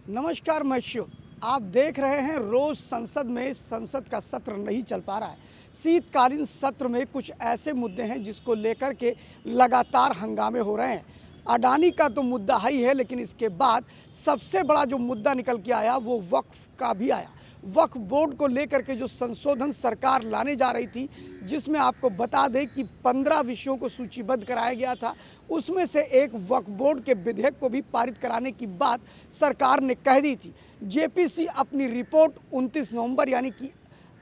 नमस्कार, मैं शिव। आप देख रहे हैं रोज संसद का सत्र नहीं चल पा रहा है। शीतकालीन सत्र में कुछ ऐसे मुद्दे हैं जिसको लेकर के लगातार हंगामे हो रहे हैं। अडानी का तो मुद्दा ही है, लेकिन इसके बाद सबसे बड़ा जो मुद्दा निकल के आया वो वक्फ का भी आया। वक्फ बोर्ड को लेकर के जो संशोधन सरकार लाने जा रही थी, जिसमें आपको बता दें कि 15 विषयों को सूचीबद्ध कराया गया था, उसमें से एक वक्फ बोर्ड के विधेयक को भी पारित कराने की बात सरकार ने कह दी थी। जेपीसी अपनी रिपोर्ट 29 नवंबर यानी कि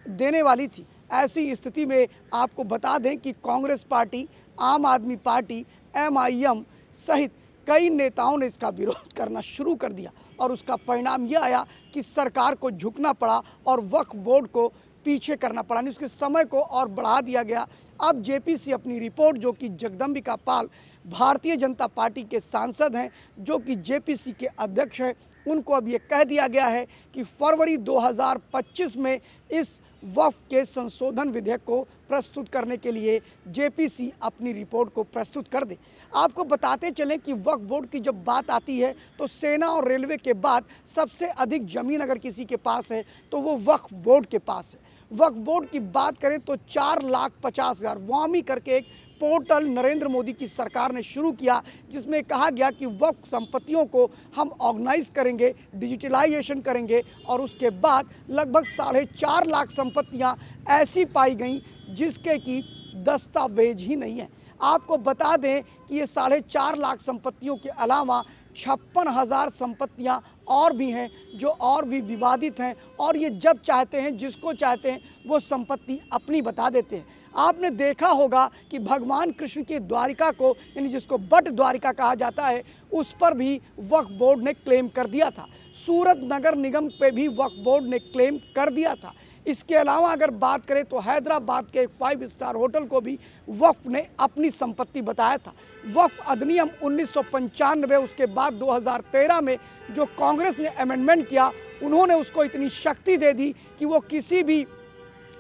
देने वाली थी। ऐसी स्थिति में आपको बता दें कि कांग्रेस पार्टी, आम आदमी पार्टी, एमआईएम सहित कई नेताओं ने इसका विरोध करना शुरू कर दिया और उसका परिणाम यह आया कि सरकार को झुकना पड़ा और वक्फ बोर्ड को पीछे करना पड़ा, नहीं उसके समय को और बढ़ा दिया गया। अब जेपीसी अपनी रिपोर्ट, जो कि जगदम्बिका पाल भारतीय जनता पार्टी के सांसद हैं, जो कि जेपीसी के अध्यक्ष हैं, उनको अब ये कह दिया गया है कि फरवरी 2025 में इस वक्फ के संशोधन विधेयक को प्रस्तुत करने के लिए जेपीसी अपनी रिपोर्ट को प्रस्तुत कर दे। आपको बताते चलें कि वक्फ बोर्ड की जब बात आती है तो सेना और रेलवे के बाद सबसे अधिक ज़मीन अगर किसी के पास है तो वो वक्फ बोर्ड के पास है। वक्फ बोर्ड की बात करें तो 4,50,000 वामी करके एक पोर्टल नरेंद्र मोदी की सरकार ने शुरू किया, जिसमें कहा गया कि वक्फ संपत्तियों को हम ऑर्गेनाइज करेंगे, डिजिटलाइजेशन करेंगे और उसके बाद लगभग 4.5 लाख संपत्तियां ऐसी पाई गईं जिसके कि दस्तावेज ही नहीं है। आपको बता दें कि ये 4.5 लाख संपत्तियों के अलावा 56,000 संपत्तियां और भी हैं जो और भी विवादित हैं, और ये जब चाहते हैं, जिसको चाहते हैं, वो संपत्ति अपनी बता देते हैं। आपने देखा होगा कि भगवान कृष्ण की द्वारिका को, यानी जिसको बट द्वारिका कहा जाता है, उस पर भी वक्फ बोर्ड ने क्लेम कर दिया था। सूरत नगर निगम पे भी वक्फ बोर्ड ने क्लेम कर दिया था। इसके अलावा अगर बात करें तो हैदराबाद के एक 5 स्टार होटल को भी वक्फ ने अपनी संपत्ति बताया था। वक्फ अधिनियम 1995, उसके बाद 2013 में जो कांग्रेस ने अमेंडमेंट किया, उन्होंने उसको इतनी शक्ति दे दी कि वो किसी भी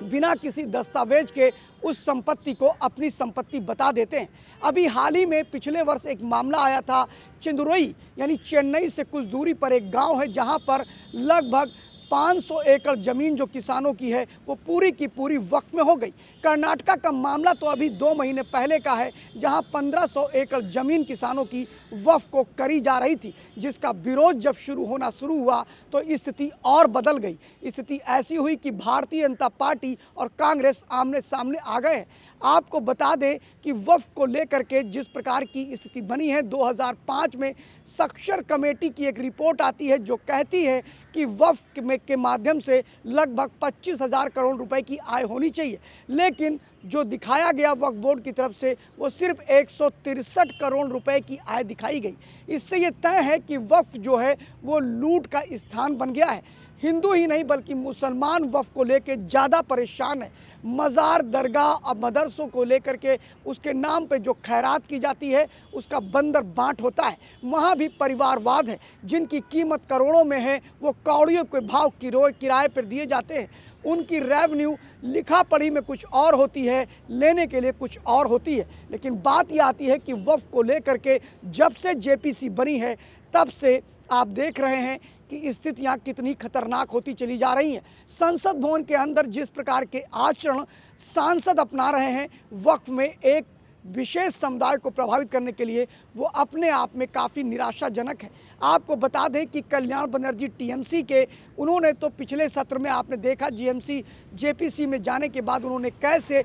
बिना किसी दस्तावेज के उस संपत्ति को अपनी संपत्ति बता देते हैं। अभी हाल ही में पिछले वर्ष एक मामला आया था, चिंदुरई यानी चेन्नई से कुछ दूरी पर एक गांव है जहां पर लगभग 500 एकड़ ज़मीन जो किसानों की है वो पूरी की पूरी वक्फ में हो गई। कर्नाटका का मामला तो अभी 2 महीने पहले का है, जहां 1500 एकड़ ज़मीन किसानों की वक्फ को करी जा रही थी, जिसका विरोध जब शुरू हुआ तो स्थिति और बदल गई। स्थिति ऐसी हुई कि भारतीय जनता पार्टी और कांग्रेस आमने सामने आ गए। आपको बता दें कि वक्फ को लेकर के जिस प्रकार की स्थिति बनी है, 2005 में सक्षर कमेटी की एक रिपोर्ट आती है जो कहती है कि वक्फ के माध्यम से लगभग 25,000 करोड़ रुपए की आय होनी चाहिए, लेकिन जो दिखाया गया वक्फ बोर्ड की तरफ से वो सिर्फ 163 करोड़ रुपए की आय दिखाई गई। इससे ये तय है कि वक्फ जो है वो लूट का स्थान बन गया है। हिंदू ही नहीं बल्कि मुसलमान वक्फ को लेकर ज़्यादा परेशान है। मज़ार, दरगाह और मदरसों को लेकर के उसके नाम पे जो खैरात की जाती है उसका बंदर बांट होता है। वहाँ भी परिवारवाद है। जिनकी कीमत करोड़ों में है वो कौड़ियों के भाव किराए पर दिए जाते हैं। उनकी रेवेन्यू लिखा पढ़ी में कुछ और होती है, लेने के लिए कुछ और होती है। लेकिन बात यह आती है कि वक्फ को लेकर के जब से जेपीसी बनी है तब से आप देख रहे हैं कि स्थितियां कितनी खतरनाक होती चली जा रही हैं। संसद भवन के अंदर जिस प्रकार के आचरण सांसद अपना रहे हैं वक्फ में एक विशेष समुदाय को प्रभावित करने के लिए, वो अपने आप में काफ़ी निराशाजनक है। आपको बता दें कि कल्याण बनर्जी टीएमसी के, उन्होंने तो पिछले सत्र में आपने देखा जेपीसी में जाने के बाद उन्होंने कैसे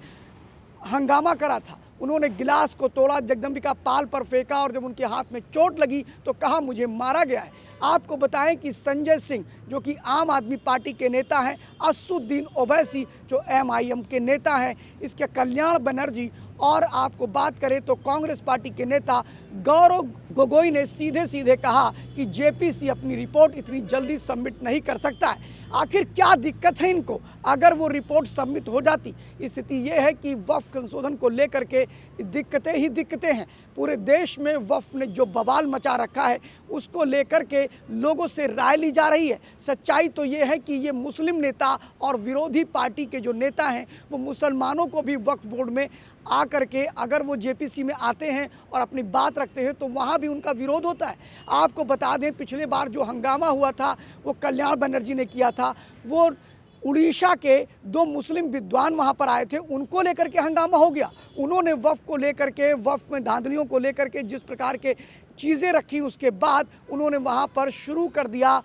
हंगामा करा था। उन्होंने गिलास को तोड़ा, जगदम्बिका पाल पर फेंका और जब उनके हाथ में चोट लगी तो कहा मुझे मारा गया है। आपको बताएं कि संजय सिंह जो कि आम आदमी पार्टी के नेता हैं, असुद्दीन ओवैसी जो एमआईएम के नेता हैं, इसके कल्याण बनर्जी, और आपको बात करें तो कांग्रेस पार्टी के नेता गौरव गोगोई ने सीधे सीधे कहा कि जेपीसी अपनी रिपोर्ट इतनी जल्दी सबमिट नहीं कर सकता है। आखिर क्या दिक्कत है इनको? अगर वो रिपोर्ट सबमिट हो जाती, स्थिति ये है कि वक्फ संशोधन को लेकर के दिक्कतें ही दिक्कतें हैं। पूरे देश में वक्फ ने जो बवाल मचा रखा है उसको लेकर के लोगों से राय ली जा रही है। सच्चाई तो ये है कि ये मुस्लिम नेता और विरोधी पार्टी के जो नेता हैं वो मुसलमानों को भी वक्फ बोर्ड में आकर के अगर वो जेपीसी में आते हैं और अपनी बात रखते हैं तो वहाँ भी उनका विरोध होता है। आपको बता दें, पिछले बार जो हंगामा हुआ था वो कल्याण बनर्जी ने किया था। वो उड़ीसा के 2 मुस्लिम विद्वान वहाँ पर आए थे, उनको लेकर के हंगामा हो गया। उन्होंने वफ़ को लेकर के, वफ़ में धांधलियों को लेकर के जिस प्रकार के चीज़ें रखी, उसके बाद उन्होंने वहाँ पर शुरू कर दिया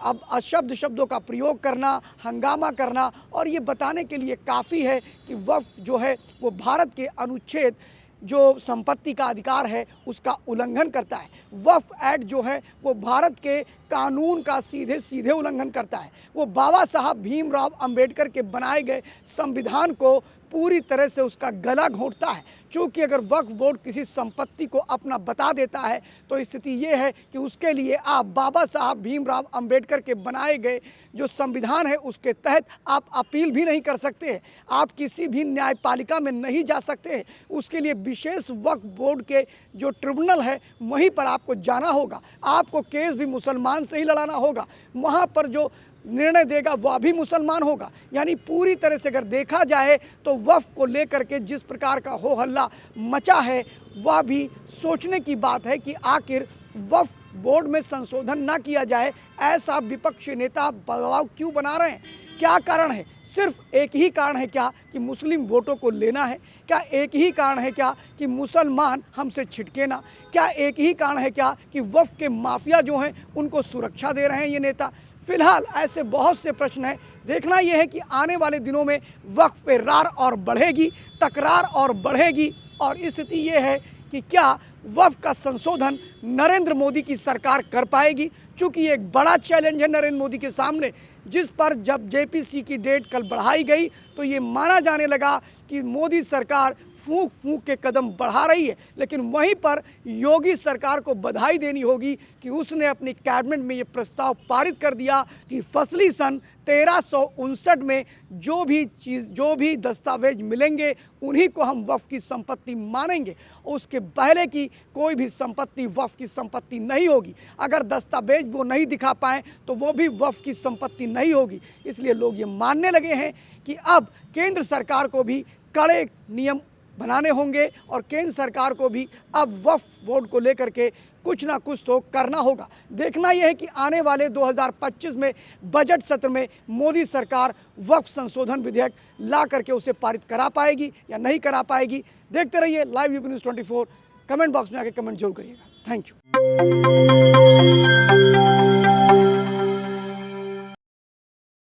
अब अशब्द शब्दों का प्रयोग करना, हंगामा करना। और ये बताने के लिए काफ़ी है कि वफ़ जो है वो भारत के अनुच्छेद जो संपत्ति का अधिकार है उसका उल्लंघन करता है। वक्फ एक्ट जो है वो भारत के कानून का सीधे सीधे उल्लंघन करता है। वो बाबा साहब भीमराव अंबेडकर के बनाए गए संविधान को पूरी तरह से उसका गला घोंटता है। क्योंकि अगर वक्फ बोर्ड किसी संपत्ति को अपना बता देता है तो स्थिति ये है कि उसके लिए आप बाबा साहब भीमराव अंबेडकर के बनाए गए जो संविधान है उसके तहत आप अपील भी नहीं कर सकते हैं, आप किसी भी न्यायपालिका में नहीं जा सकते हैं। उसके लिए विशेष वक्फ बोर्ड के जो ट्रिब्यूनल है वहीं पर आपको जाना होगा, आपको केस भी मुसलमान से ही लड़ाना होगा, वहाँ पर जो निर्णय देगा वह भी मुसलमान होगा। यानी पूरी तरह से अगर देखा जाए तो वक्फ को लेकर के जिस प्रकार का हो हल्ला मचा है वह भी सोचने की बात है कि आखिर वक्फ बोर्ड में संशोधन ना किया जाए, ऐसा विपक्षी नेता दबाव क्यों बना रहे हैं? क्या कारण है? सिर्फ एक ही कारण है क्या कि मुस्लिम वोटों को लेना है? क्या एक ही कारण है क्या कि मुसलमान हमसे छिटके ना? क्या एक ही कारण है क्या कि वक्फ के माफिया जो हैं उनको सुरक्षा दे रहे हैं ये नेता? फिलहाल ऐसे बहुत से प्रश्न हैं। देखना यह है कि आने वाले दिनों में वक्फ पे रार और बढ़ेगी, टकरार और बढ़ेगी। और स्थिति ये है कि क्या वक्फ का संशोधन नरेंद्र मोदी की सरकार कर पाएगी? चूँकि एक बड़ा चैलेंज है नरेंद्र मोदी के सामने, जिस पर जब जेपीसी की डेट कल बढ़ाई गई तो ये माना जाने लगा कि मोदी सरकार फूंक फूंक के कदम बढ़ा रही है। लेकिन वहीं पर योगी सरकार को बधाई देनी होगी कि उसने अपनी कैबिनेट में ये प्रस्ताव पारित कर दिया कि फसली सन 1359 में जो भी दस्तावेज मिलेंगे उन्हीं को हम वक्फ की संपत्ति मानेंगे। उसके पहले की कोई भी संपत्ति वक्फ की संपत्ति नहीं होगी। अगर दस्तावेज वो नहीं दिखा पाएँ तो वो भी वक्फ की संपत्ति नहीं होगी। इसलिए लोग ये मानने लगे हैं कि अब केंद्र सरकार को भी कड़े नियम बनाने होंगे और केंद्र सरकार को भी अब वक्फ बोर्ड को लेकर के कुछ ना कुछ तो करना होगा। देखना यह है कि आने वाले 2025 में बजट सत्र में मोदी सरकार वक्फ संशोधन विधेयक ला करके उसे पारित करा पाएगी या नहीं करा पाएगी। देखते रहिए live UP news 24। Comment box में आके कमेंट जरूर करिएगा। Thank you.